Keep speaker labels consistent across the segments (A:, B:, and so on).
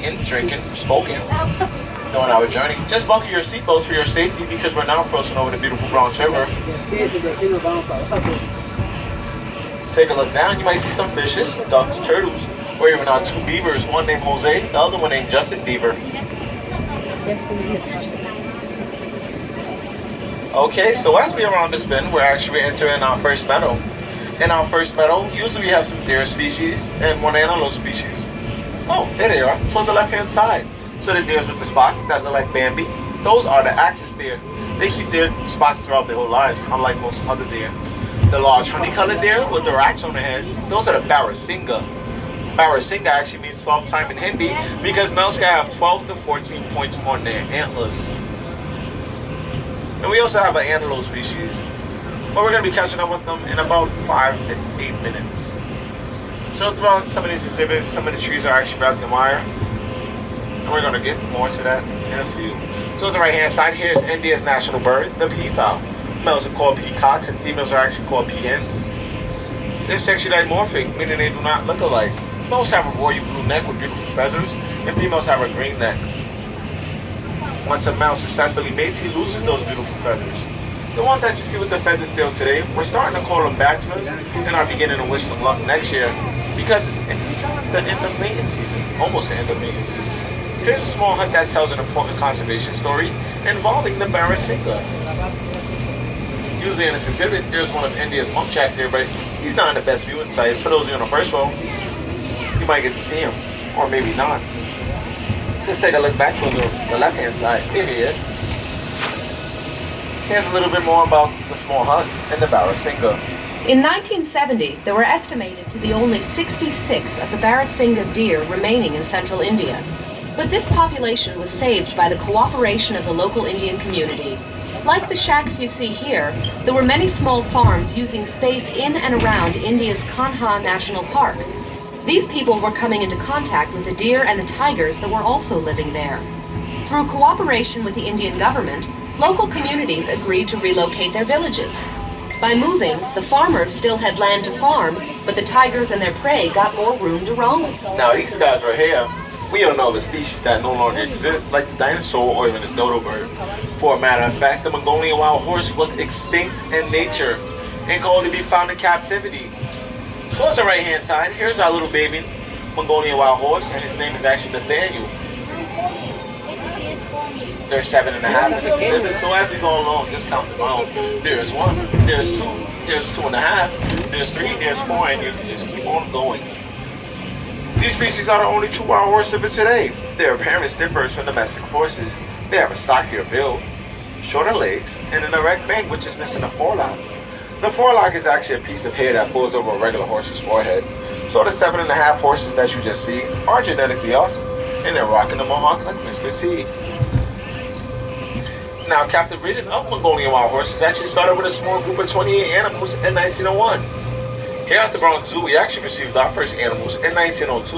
A: eating, drinking, smoking during our journey. Just buckle your seatbelts for your safety because we're now crossing over the beautiful Bronx River. Take a look down, you might see some fishes, ducks, turtles, or even our two beavers, one named Jose, the other one named Justin Beaver. Okay, so as we are on this bend, we're actually entering our first meadow. In our first meadow, usually we have some deer species and one antelope species. Oh, there they are, towards the left-hand side. So the deers with the spots that look like Bambi, those are the axis deer. They keep their spots throughout their whole lives, unlike most other deer. The large honey-colored deer with the racks on their heads, those are the Barasinga. Barasinga actually means 12 time in Hindi because males can have 12 to 14 points on their antlers. And we also have an antelope species, but we're going to be catching up with them in about 5 to 8 minutes. So throughout some of these exhibits, some of the trees are actually wrapped in wire. And we're going to get more to that in a few. So on the right hand side here is India's national bird, the peafowl. Males are called peacocks and females are actually called peahens. They're sexually dimorphic, meaning they do not look alike. Males have a royal blue neck with beautiful feathers, and females have a green neck. Once a male successfully mates, he loses those beautiful feathers. The ones that you see with the feathers still today, we're starting to call them bachelors and are beginning to wish them luck next year because it's the end of mating season, almost the end of mating season. Here's a small hut that tells an important conservation story involving the Barasinga. Usually in this exhibit, there's one of India's muntjac there, but he's not in the best viewing sight. For those of you on the first row, you might get to see him, or maybe not. Just take a look back to the left-hand side. There he is. Here's a little bit more about the small huts and the Barasinga.
B: In 1970, there were estimated to be only 66 of the Barasinga deer remaining in central India. But this population was saved by the cooperation of the local Indian community. Like the shacks you see here, there were many small farms using space in and around India's Kanha National Park. These people were coming into contact with the deer and the tigers that were also living there. Through cooperation with the Indian government, local communities agreed to relocate their villages. By moving, the farmers still had land to farm, but the tigers and their prey got more room to roam.
A: Now these guys right here, we don't know of a species that no longer exists, like the dinosaur or even the dodo bird. For a matter of fact, the Mongolian wild horse was extinct in nature and could only be found in captivity. Towards the right hand side, here's our little baby Mongolian wild horse, and his name is actually Nathaniel. There's 7.5 in this exhibit, so as we go along, just count them out. There's 1, there's 2, there's 2.5, there's 3, there's 4, and you can just keep on going. These species are the only true wild horses of today. Their appearance differs from domestic horses. They have a stockier build, shorter legs, and an erect neck which is missing a forelock. The forelock is actually a piece of hair that falls over a regular horse's forehead. So the 7.5 horses that you just see are genetically awesome, and they're rocking the mohawk like Mr. T. Now, captive breeding of Mongolian wild horses actually started with a small group of 28 animals in 1901. Here at the Bronx Zoo, we actually received our first animals in 1902,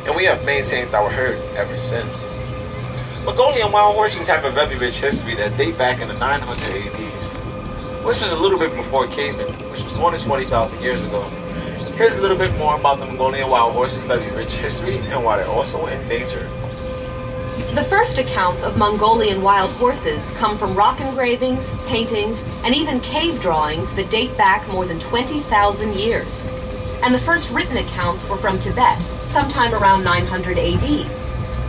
A: and we have maintained our herd ever since. Mongolian wild horses have a very rich history that date back in the 900 ADs, which is a little bit before cavemen, which was more than 20,000 years ago. Here's a little bit more about the Mongolian wild horses' very rich history and why they're also endangered.
B: The first accounts of Mongolian wild horses come from rock engravings, paintings, and even cave drawings that date back more than 20,000 years. And the first written accounts were from Tibet, sometime around 900 AD.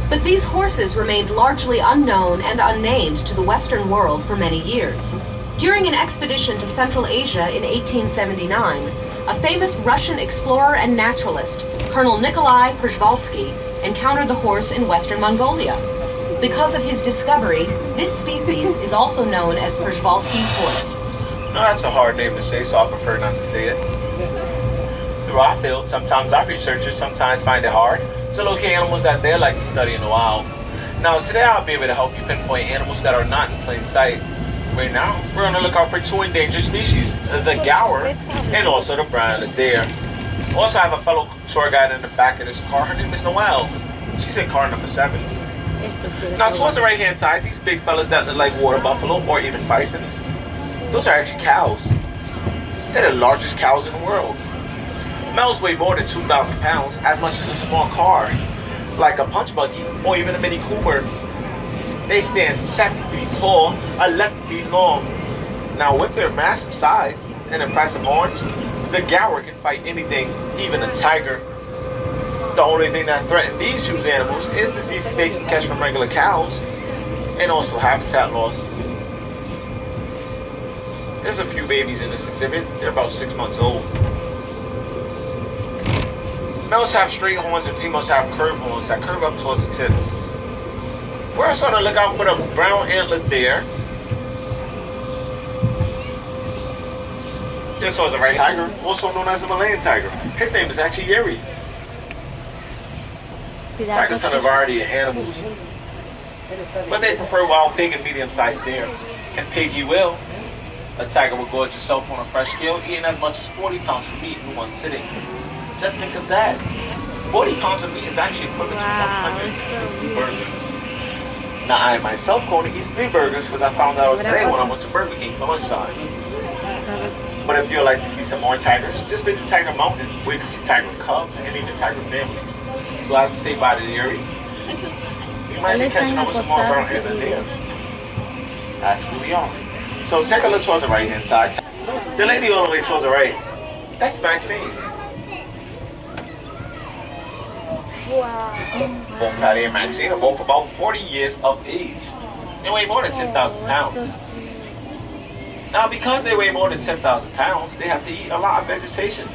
B: But these horses remained largely unknown and unnamed to the Western world for many years. During an expedition to Central Asia in 1879, a famous Russian explorer and naturalist, Colonel Nikolai Przewalski, encountered the horse in Western Mongolia. Because of his discovery, this species is also known as Przewalski's horse.
A: No, that's a hard name to say, so I prefer not to say it. Through our field, sometimes our researchers sometimes find it hard to locate animals that they like to study in the wild. Now, today I'll be able to help you pinpoint animals that are not in plain sight. Right now, we're going to look out for 2 endangered species, the gaur and also the brown deer. Also, I have a fellow tour guide in the back of this car. Her name is Noelle. She's in car number 7. Now, towards the right-hand side, these big fellas that look like water buffalo or even bison, those are actually cows. They're the largest cows in the world. Males weigh more than 2,000 pounds, as much as a small car. like a punch buggy or even a Mini Cooper, they stand 7 feet tall, 11 feet long. Now with their massive size and impressive horns, the gaur can fight anything, even a tiger. The only thing that threatens these huge animals is diseases they can catch from regular cows, and also habitat loss. There's a few babies in this exhibit. They're about 6 months old. Males have straight horns and females have curved horns that curve up towards the tips. We're also on the lookout for the brown antlered deer. This was a red tiger, also known as the Malayan tiger. His name is actually Yeri. Tigers hunt a variety of animals, but they prefer wild pig and medium-sized deer. And piggy will. A tiger will gorge itself on a fresh kill, eating as much as 40 pounds of meat in one sitting. Just think of that. 40 pounds of meat is actually equivalent to 150 burgers. Now, I myself going to eat 3 burgers because I found out today when I went to Burger King for lunchtime. But if you'd like to see some more tigers, just visit Tiger Mountain, where you can see tiger cubs and even tiger families. So as we say by the Erie, you might be catching up with some more brown hair than there. Actually, we are. So take a look towards the right hand side. The lady all the way towards the right. That's Maxine.
C: Wow.
A: Both Patty and Maxine are both about 40 years of age. They weigh more than 10,000 pounds. Now, because they weigh more than 10,000 pounds, they have to eat a lot of vegetation.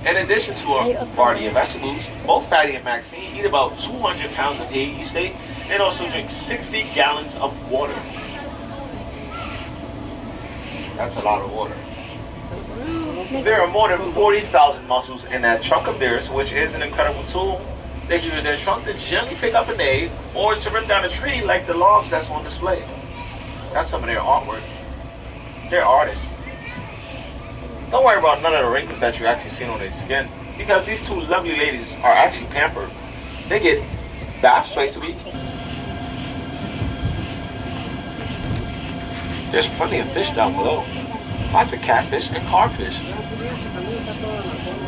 A: In addition to a variety of vegetables, both Patty and Maxine eat about 200 pounds of hay each day and also drink 60 gallons of water. That's a lot of water. There are more than 40,000 muscles in that trunk of theirs, which is an incredible tool. They can use their trunk to gently pick up an egg or to rip down a tree like the logs that's on display. That's some of their artwork. They're artists. Don't worry about none of the wrinkles that you actually see on their skin, because these two lovely ladies are actually pampered. They get baths twice a week. There's plenty of fish down below. Lots of catfish and codfish.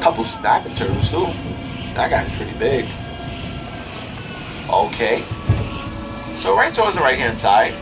A: Couple snapping turtles too. That guy's pretty big. Okay. So right towards the right hand side,